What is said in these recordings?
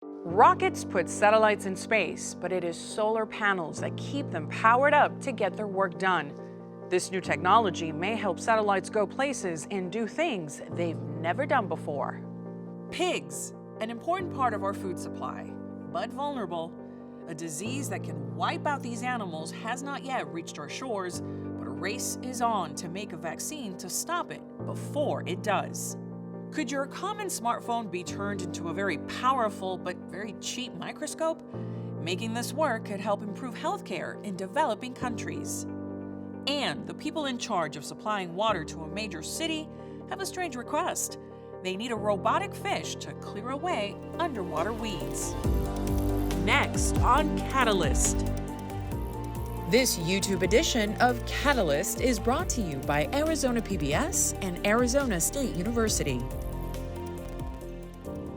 Rockets put satellites in space, but it is solar panels that keep them powered up to get their work done. This new technology may help satellites go places and do things they've never done before. Pigs, an important part of our food supply, but vulnerable. A disease that can wipe out these animals has not yet reached our shores, but a race is on to make a vaccine to stop it before it does. Could your common smartphone be turned into a very powerful but very cheap microscope? Making this work could help improve healthcare in developing countries. And the people in charge of supplying water to a major city have a strange request. They need a robotic fish to clear away underwater weeds. Next on Catalyst. This YouTube edition of Catalyst is brought to you by Arizona PBS and Arizona State University.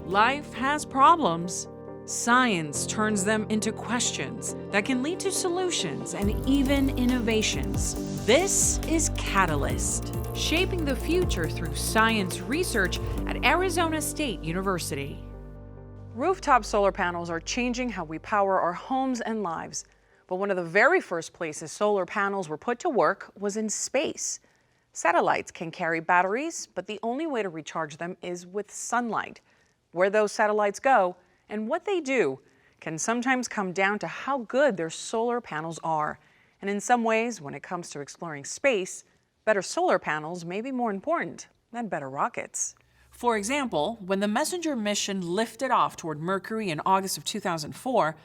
Life has problems. Science turns them into questions that can lead to solutions and even innovations. This is Catalyst, shaping the future through science research at Arizona State University. Rooftop solar panels are changing how we power our homes and lives. But one of the very first places solar panels were put to work was in space. Satellites can carry batteries, but the only way to recharge them is with sunlight. Where those satellites go and what they do can sometimes come down to how good their solar panels are. And in some ways, when it comes to exploring space, better solar panels may be more important than better rockets. For example, when the Messenger mission lifted off toward Mercury in August of 2004,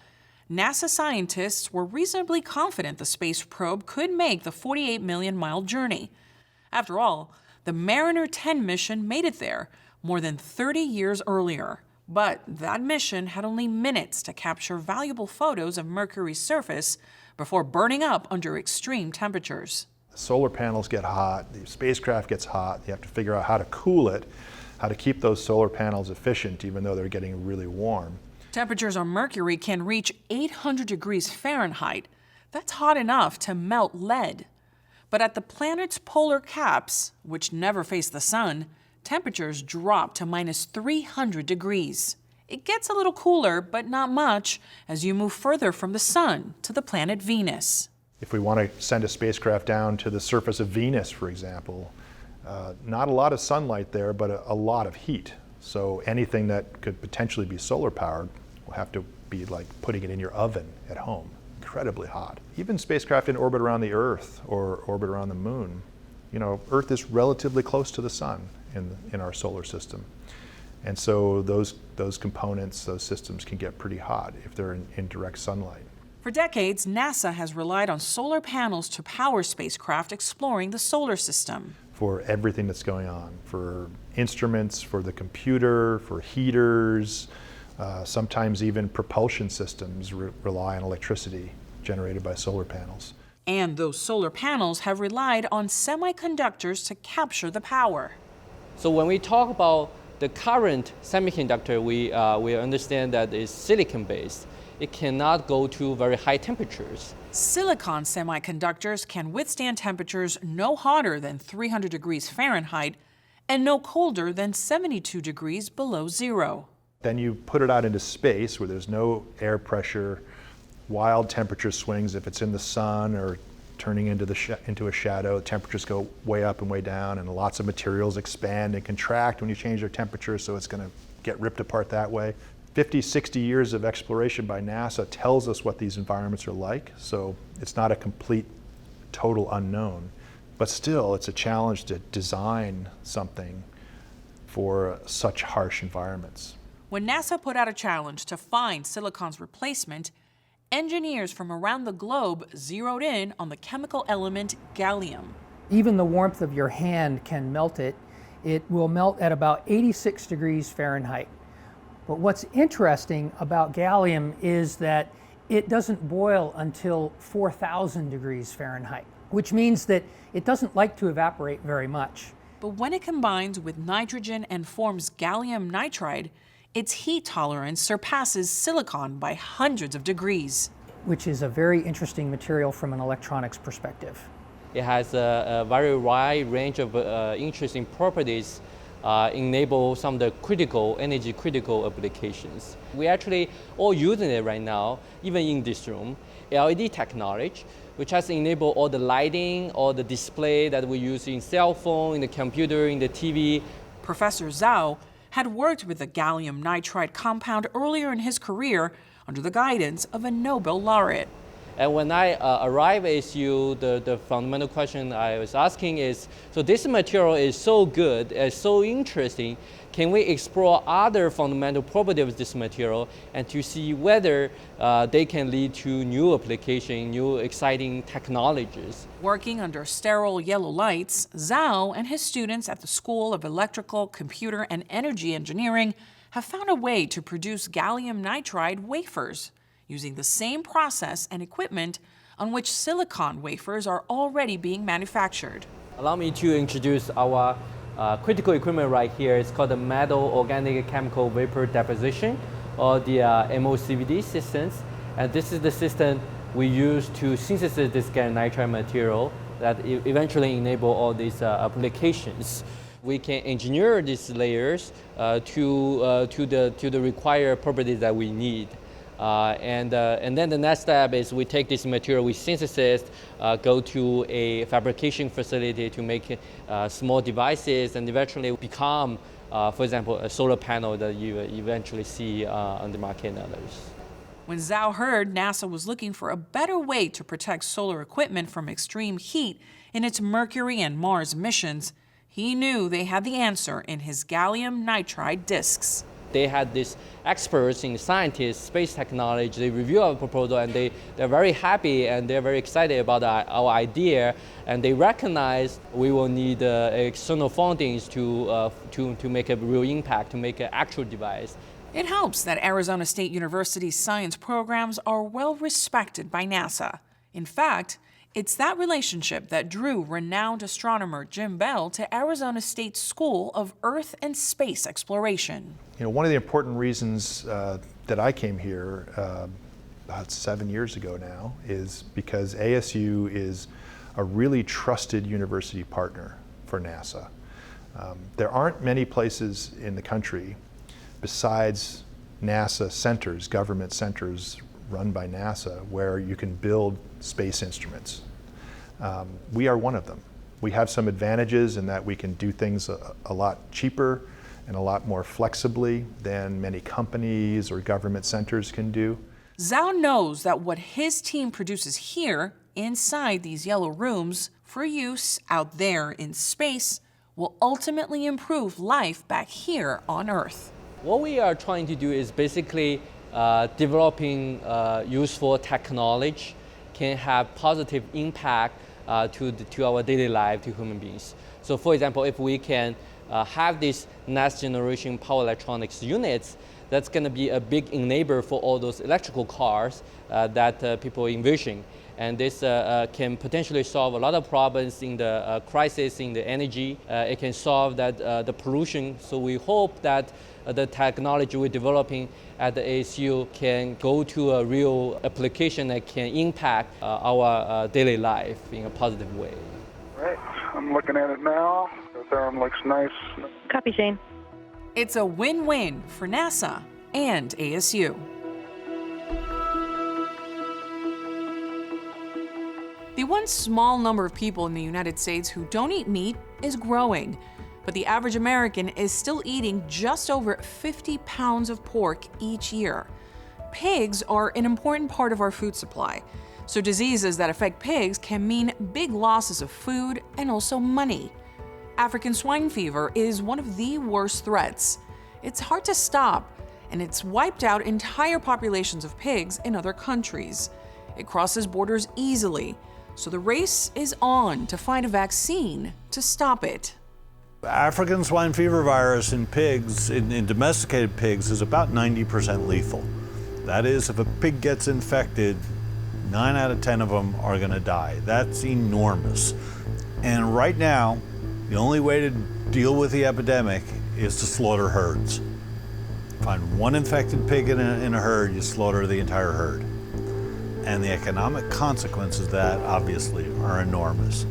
NASA scientists were reasonably confident the space probe could make the 48 million mile journey. After all, the Mariner 10 mission made it there more than 30 years earlier. But that mission had only minutes to capture valuable photos of Mercury's surface before burning up under extreme temperatures. The solar panels get hot, the spacecraft gets hot, you have to figure out how to cool it, how to keep those solar panels efficient even though they're getting really warm. Temperatures on Mercury can reach 800 degrees Fahrenheit. That's hot enough to melt lead. But at the planet's polar caps, which never face the sun, temperatures drop to minus 300 degrees. It gets a little cooler, but not much, as you move further from the sun to the planet Venus. If we want to send a spacecraft down to the surface of Venus, for example, not a lot of sunlight there, but a lot of heat. So anything that could potentially be solar powered will have to be like putting it in your oven at home. Incredibly hot. Even spacecraft in orbit around the Earth or orbit around the moon, Earth is relatively close to the sun in our solar system. And so those components, those systems can get pretty hot if they're in direct sunlight. For decades, NASA has relied on solar panels to power spacecraft exploring the solar system. For everything that's going on, for instruments, for the computer, for heaters, sometimes even propulsion systems rely on electricity generated by solar panels. And those solar panels have relied on semiconductors to capture the power. So when we talk about the current semiconductor, we understand that it's silicon-based. It cannot go to very high temperatures. Silicon semiconductors can withstand temperatures no hotter than 300 degrees Fahrenheit and no colder than 72 degrees below zero. Then you put it out into space where there's no air pressure, wild temperature swings if it's in the sun or turning into a shadow. Temperatures go way up and way down, and lots of materials expand and contract when you change their temperature, so it's going to get ripped apart that way. 50, 60 years of exploration by NASA tells us what these environments are like, so it's not a complete, total unknown. But still, it's a challenge to design something for such harsh environments. When NASA put out a challenge to find silicon's replacement, engineers from around the globe zeroed in on the chemical element gallium. Even the warmth of your hand can melt it. It will melt at about 86 degrees Fahrenheit. But what's interesting about gallium is that it doesn't boil until 4,000 degrees Fahrenheit, which means that it doesn't like to evaporate very much. But when it combines with nitrogen and forms gallium nitride, its heat tolerance surpasses silicon by hundreds of degrees. Which is a very interesting material from an electronics perspective. It has a very wide range of interesting properties enable some of the energy critical applications. We're actually all using it right now, even in this room. LED technology, which has enabled all the lighting, all the display that we use in cell phone, in the computer, in the TV. Professor Zhao had worked with the gallium nitride compound earlier in his career under the guidance of a Nobel laureate. And when I arrived at ASU, the fundamental question I was asking is, so this material is so good, it's so interesting, can we explore other fundamental properties of this material and to see whether they can lead to new application, new exciting technologies? Working under sterile yellow lights, Zhao and his students at the School of Electrical, Computer, and Energy Engineering have found a way to produce gallium nitride wafers, using the same process and equipment on which silicon wafers are already being manufactured. Allow me to introduce our critical equipment right here. It's called the Metal Organic Chemical Vapor Deposition, or the MOCVD systems. And this is the system we use to synthesize this gallium nitride material that eventually enable all these applications. We can engineer these layers to the required properties that we need. And then the next step is we take this material, we synthesize, go to a fabrication facility to make small devices and eventually become, for example, a solar panel that you eventually see on the market and others. When Zhao heard NASA was looking for a better way to protect solar equipment from extreme heat in its Mercury and Mars missions, he knew they had the answer in his gallium nitride discs. They had these experts in scientists, space technology, they review our proposal and they're very happy and they're very excited about our idea, and they recognize we will need external fundings to make a real impact, to make an actual device. It helps that Arizona State University's science programs are well respected by NASA. In fact, it's that relationship that drew renowned astronomer Jim Bell to Arizona State School of Earth and Space Exploration. You know, one of the important reasons that I came here about 7 years ago now is because ASU is a really trusted university partner for NASA. There aren't many places in the country besides NASA centers, government centers run by NASA, where you can build space instruments. We are one of them. We have some advantages in that we can do things a lot cheaper and a lot more flexibly than many companies or government centers can do. Zhao knows that what his team produces here, inside these yellow rooms, for use out there in space, will ultimately improve life back here on Earth. What we are trying to do is basically developing useful technology can have positive impact to our daily life, to human beings. So for example, if we can have these next generation power electronics units, that's going to be a big enabler for all those electrical cars that people envision. And this can potentially solve a lot of problems in the crisis in the energy. It can solve the pollution. So we hope that the technology we're developing at the ASU can go to a real application that can impact our daily life in a positive way. Right, I'm looking at it now. The arm looks nice. Copy, Shane. It's a win-win for NASA and ASU. The once small number of people in the United States who don't eat meat is growing, but the average American is still eating just over 50 pounds of pork each year. Pigs are an important part of our food supply, so diseases that affect pigs can mean big losses of food and also money. African swine fever is one of the worst threats. It's hard to stop, and it's wiped out entire populations of pigs in other countries. It crosses borders easily, so the race is on to find a vaccine to stop it. African swine fever virus in pigs, in domesticated pigs, is about 90% lethal. That is, if a pig gets infected, 9 out of 10 of them are going to die. That's enormous. And right now, the only way to deal with the epidemic is to slaughter herds. Find one infected pig in a herd, you slaughter the entire herd. And the economic consequences of that, obviously, are enormous.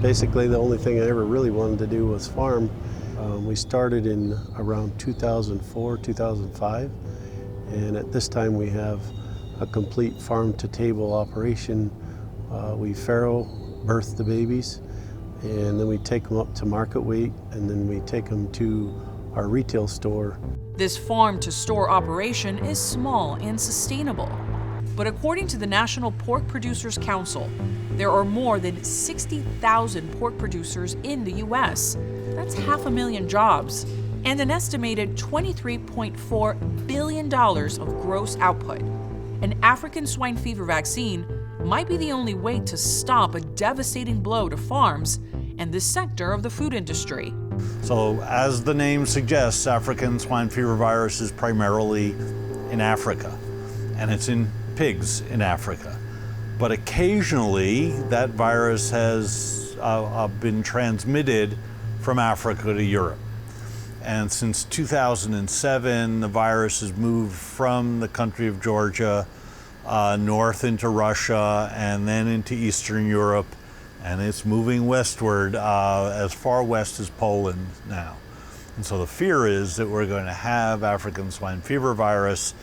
Basically, the only thing I ever really wanted to do was farm. We started in around 2004, 2005, and at this time we have a complete farm-to-table operation. We farrow, birth the babies, and then we take them up to market weight, and then we take them to our retail store. This farm-to-store operation is small and sustainable. But according to the National Pork Producers Council, there are more than 60,000 pork producers in the U.S. That's 500,000 jobs, and an estimated $23.4 billion of gross output. An African swine fever vaccine might be the only way to stop a devastating blow to farms and this sector of the food industry. So, as the name suggests, African swine fever virus is primarily in Africa, and it's in pigs in Africa. But occasionally, that virus has been transmitted from Africa to Europe. And since 2007, the virus has moved from the country of Georgia north into Russia and then into Eastern Europe, and it's moving westward as far west as Poland now. And so the fear is that we're going to have African swine fever virus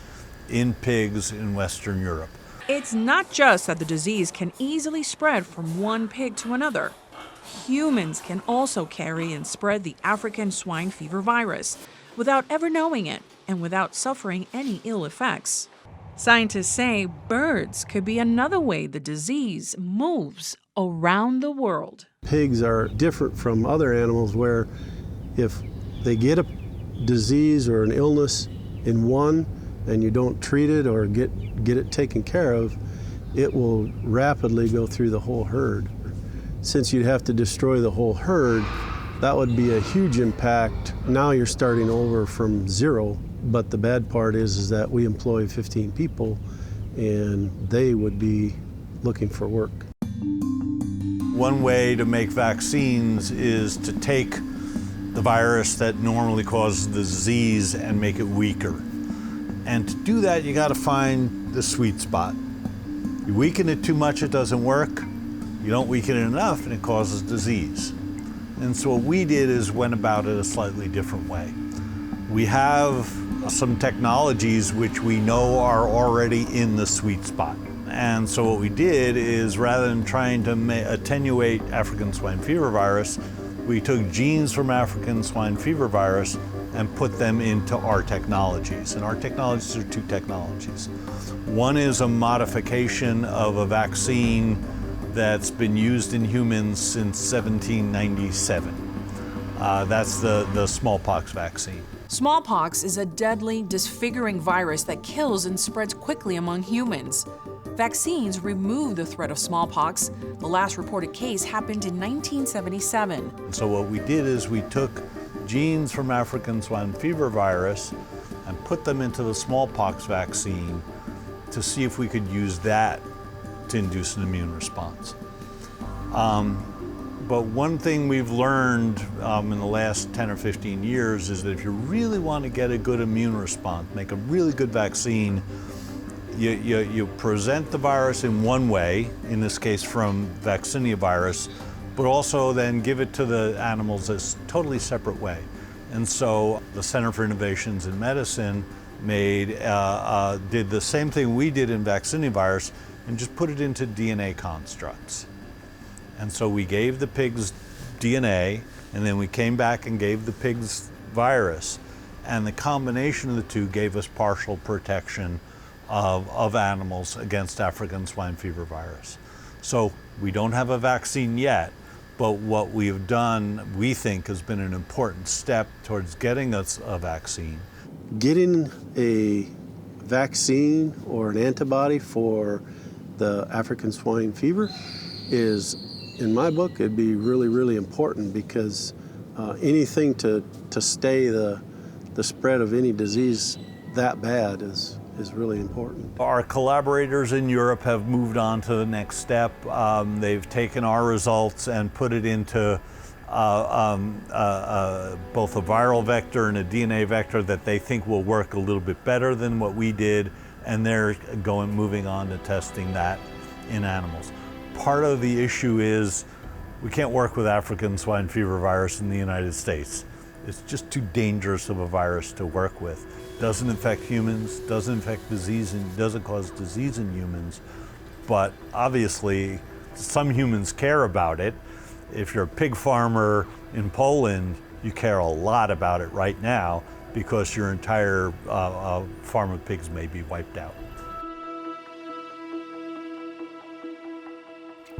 in pigs in Western Europe. It's not just that the disease can easily spread from one pig to another. Humans can also carry and spread the African swine fever virus without ever knowing it and without suffering any ill effects. Scientists say birds could be another way the disease moves around the world. Pigs are different from other animals where if they get a disease or an illness in one and you don't treat it or get it taken care of, it will rapidly go through the whole herd. Since you'd have to destroy the whole herd, that would be a huge impact. Now you're starting over from zero, but the bad part is that we employ 15 people and they would be looking for work. One way to make vaccines is to take the virus that normally causes the disease and make it weaker. And to do that, you got to find the sweet spot. You weaken it too much, it doesn't work. You don't weaken it enough, and it causes disease. And so what we did is went about it a slightly different way. We have some technologies which we know are already in the sweet spot. And so what we did is, rather than trying to attenuate African swine fever virus, we took genes from African swine fever virus and put them into our technologies. And our technologies are two technologies. One is a modification of a vaccine that's been used in humans since 1797. That's the smallpox vaccine. Smallpox is a deadly, disfiguring virus that kills and spreads quickly among humans. Vaccines remove the threat of smallpox. The last reported case happened in 1977. So what we did is we took genes from African swine fever virus and put them into the smallpox vaccine to see if we could use that to induce an immune response. But one thing we've learned in the last 10 or 15 years is that if you really want to get a good immune response, make a really good vaccine, you present the virus in one way, in this case from vaccinia virus, but also then give it to the animals a totally separate way. And so the Center for Innovations in Medicine did the same thing we did in vaccinia virus and just put it into DNA constructs. And so we gave the pigs DNA, and then we came back and gave the pigs virus, and the combination of the two gave us partial protection of animals against African swine fever virus. So we don't have a vaccine yet, but what we have done, we think, has been an important step towards getting us a vaccine. Getting a vaccine or an antibody for the African swine fever is, in my book, it'd be really, really important, because anything to stay the spread of any disease that bad is really important. Our collaborators in Europe have moved on to the next step. They've taken our results and put it into both a viral vector and a DNA vector that they think will work a little bit better than what we did, and they're moving on to testing that in animals. Part of the issue is We can't work with African swine fever virus in the United States. It's just too dangerous of a virus to work with. Doesn't infect humans, doesn't infect disease, and doesn't cause disease in humans. But obviously, some humans care about it. If you're a pig farmer in Poland, you care a lot about it right now because your entire farm of pigs may be wiped out.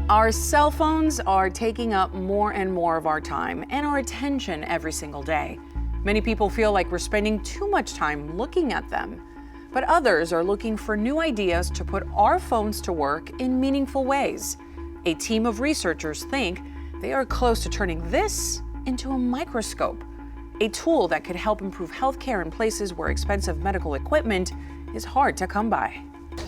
Our cell phones are taking up more and more of our time and our attention every single day. Many people feel like we're spending too much time looking at them, but others are looking for new ideas to put our phones to work in meaningful ways. A team of researchers think they are close to turning this into a microscope, a tool that could help improve healthcare in places where expensive medical equipment is hard to come by.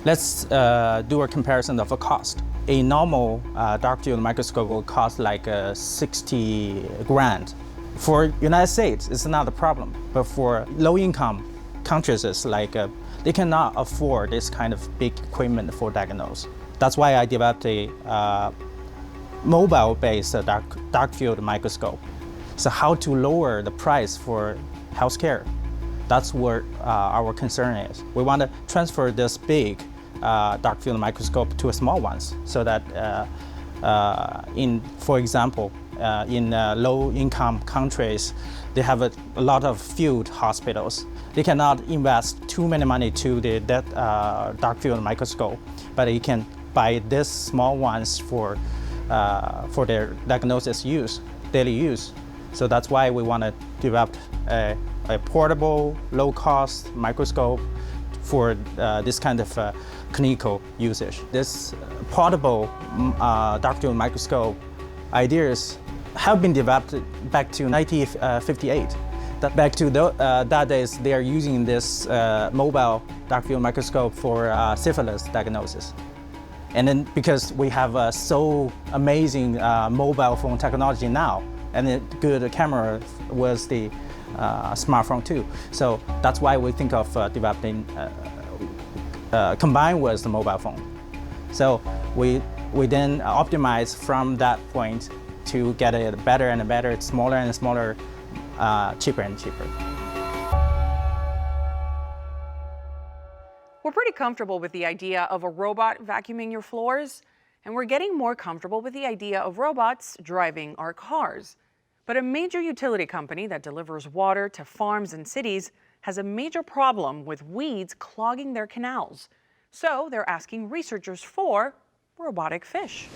Let's do a comparison of a cost. A normal dark field microscope will cost like 60 grand. For United States, it's not a problem, but for low-income countries, it's like they cannot afford this kind of big equipment for diagnose. That's why I developed a mobile-based dark field microscope. So how to lower the price for healthcare? That's what our concern is. We want to transfer this big dark field microscope to a small ones, so that for example, in low-income countries, they have a lot of field hospitals. They cannot invest too many money to the dark field microscope, but they can buy this small ones for their diagnosis use, daily use. So that's why we want to develop a portable, low-cost microscope for this kind of clinical usage. This portable dark field microscope ideas have been developed back to 1958. Back to that days, they are using this mobile dark field microscope for syphilis diagnosis. And then because we have so amazing mobile phone technology now, and a good camera was the smartphone too. So that's why we think of developing combined with the mobile phone. So we then optimize from that point to get it better and better, smaller and smaller, cheaper and cheaper. We're pretty comfortable with the idea of a robot vacuuming your floors, and we're getting more comfortable with the idea of robots driving our cars. But a major utility company that delivers water to farms and cities has a major problem with weeds clogging their canals. So they're asking researchers for robotic fish.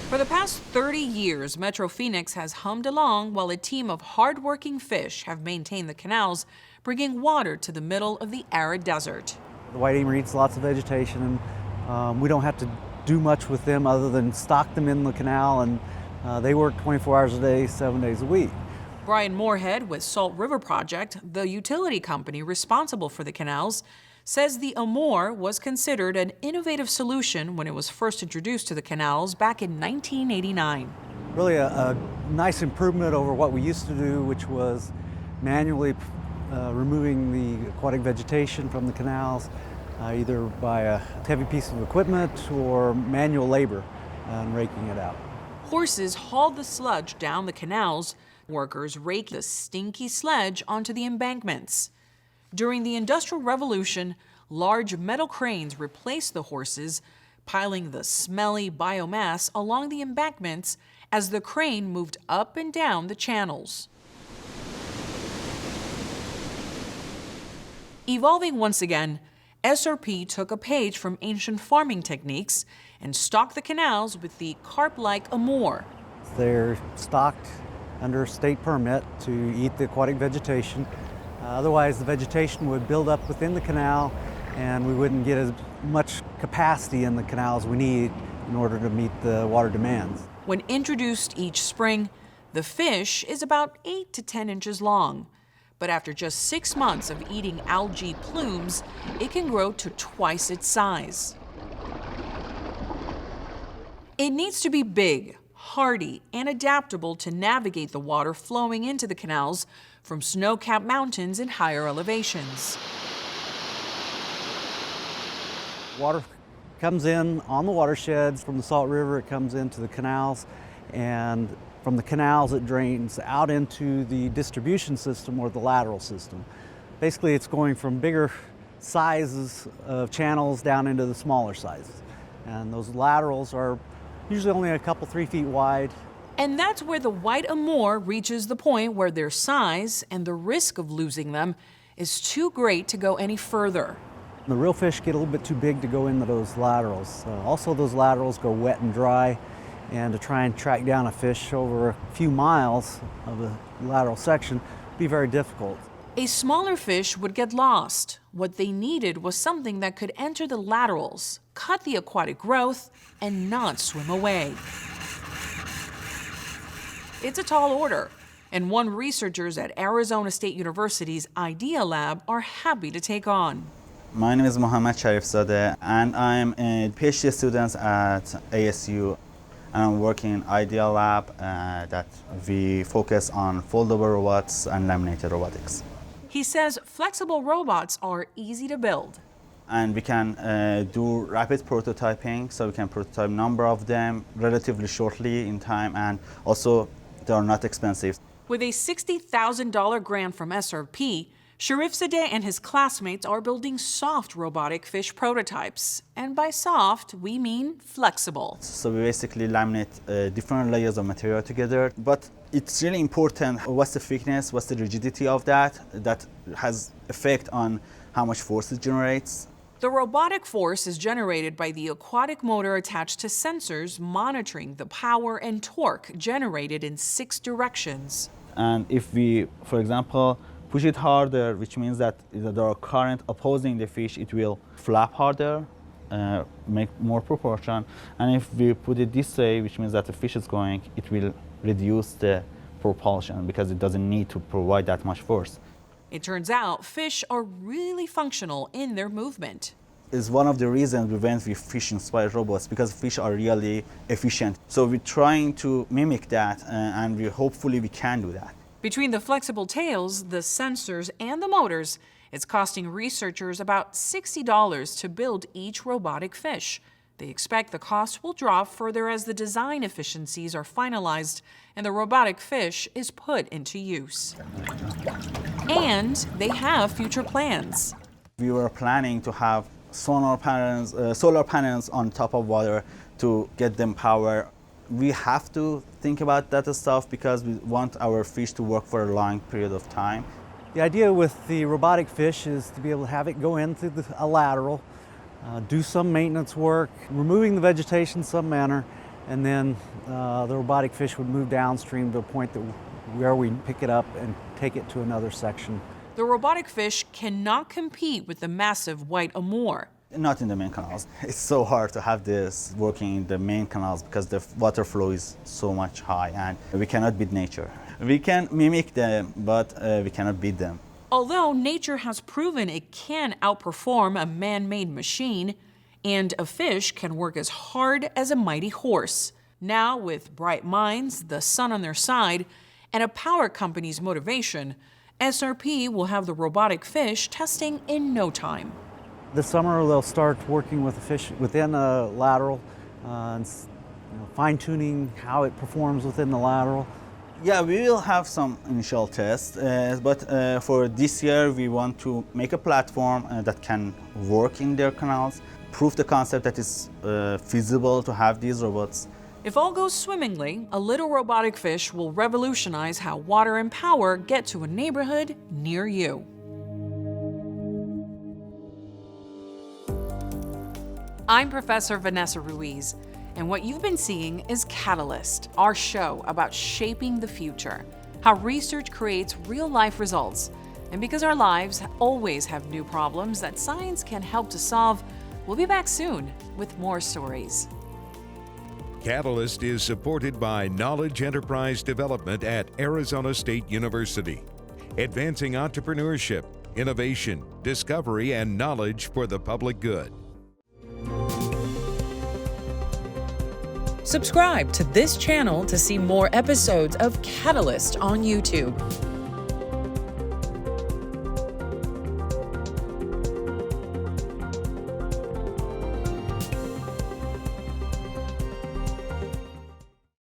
For the past 30 years, Metro Phoenix has hummed along while a team of hardworking fish have maintained the canals, bringing water to the middle of the arid desert. The white emer eats lots of vegetation, and we don't have to do much with them other than stock them in the canal, and they work 24 hours a day, 7 days a week. Brian Moorhead with Salt River Project, the utility company responsible for the canals, says the Amur was considered an innovative solution when it was first introduced to the canals back in 1989. Really a nice improvement over what we used to do, which was manually removing the aquatic vegetation from the canals, either by a heavy piece of equipment or manual labor and raking it out. Horses hauled the sludge down the canals. Workers raked the stinky sledge onto the embankments. During the Industrial Revolution, large metal cranes replaced the horses, piling the smelly biomass along the embankments as the crane moved up and down the channels. Evolving once again, SRP took a page from ancient farming techniques and stocked the canals with the carp-like Amur. They're stocked under state permit to eat the aquatic vegetation. Otherwise, the vegetation would build up within the canal and we wouldn't get as much capacity in the canal as we need in order to meet the water demands. When introduced each spring, the fish is about 8 to 10 inches long. But after just 6 months of eating algae plumes, it can grow to twice its size. It needs to be big, hardy, and adaptable to navigate the water flowing into the canals from snow-capped mountains and higher elevations. Water comes in on the watersheds from the Salt River, it comes into the canals, and from the canals it drains out into the distribution system or the lateral system. Basically it's going from bigger sizes of channels down into the smaller sizes. And those laterals are usually only a couple, 3 feet wide. And that's where the white amur reaches the point where their size and the risk of losing them is too great to go any further. The real fish get a little bit too big to go into those laterals. Also, those laterals go wet and dry, and to try and track down a fish over a few miles of a lateral section would be very difficult. A smaller fish would get lost. What they needed was something that could enter the laterals, cut the aquatic growth, and not swim away. It's a tall order, and one researchers at Arizona State Universities IDEAlab are happy to take on. My name is Mohammed Sharifzadeh, and I'm a PhD student at ASU. And I'm working in IDEAlab that we focus on foldable robots and laminated robotics. He says flexible robots are easy to build. And we can do rapid prototyping, so we can prototype a number of them relatively shortly in time, and also they are not expensive. With a $60,000 grant from SRP, Sharifzadeh and his classmates are building soft robotic fish prototypes. And by soft, we mean flexible. So we basically laminate different layers of material together, but it's really important what's the thickness, what's the rigidity of that. That has effect on how much force it generates. The robotic force is generated by the aquatic motor attached to sensors monitoring the power and torque generated in 6 directions. And if we, for example, push it harder, which means that there are current opposing the fish, it will flap harder, make more proportion. And if we put it this way, which means that the fish is going, it will reduce the propulsion because it doesn't need to provide that much force. It turns out fish are really functional in their movement. It's one of the reasons we went with fish-inspired robots, because fish are really efficient. So we're trying to mimic that, and hopefully we can do that. Between the flexible tails, the sensors, and the motors, it's costing researchers about $60 to build each robotic fish. They expect the cost will drop further as the design efficiencies are finalized and the robotic fish is put into use. And they have future plans. We were planning to have solar panels on top of water to get them power. We have to think about that stuff because we want our fish to work for a long period of time. The idea with the robotic fish is to be able to have it go into a lateral, do some maintenance work, removing the vegetation in some manner, and then the robotic fish would move downstream to a point where we pick it up and take it to another section. The robotic fish cannot compete with the massive white amur. Not in the main canals. It's so hard to have this working in the main canals because the water flow is so much high and we cannot beat nature. We can mimic them, but we cannot beat them. Although nature has proven it can outperform a man-made machine, and a fish can work as hard as a mighty horse. Now, with bright minds, the sun on their side, and a power company's motivation, SRP will have the robotic fish testing in no time. This summer they'll start working with the fish within a lateral, and fine-tuning how it performs within the lateral. Yeah, we will have some initial tests, but for this year we want to make a platform that can work in their canals, prove the concept that it's feasible to have these robots. If all goes swimmingly, a little robotic fish will revolutionize how water and power get to a neighborhood near you. I'm Professor Vanessa Ruiz, and what you've been seeing is Catalyst, our show about shaping the future, how research creates real-life results. And because our lives always have new problems that science can help to solve, we'll be back soon with more stories. Catalyst is supported by Knowledge Enterprise Development at Arizona State University, advancing entrepreneurship, innovation, discovery, and knowledge for the public good. Subscribe to this channel to see more episodes of Catalyst on YouTube.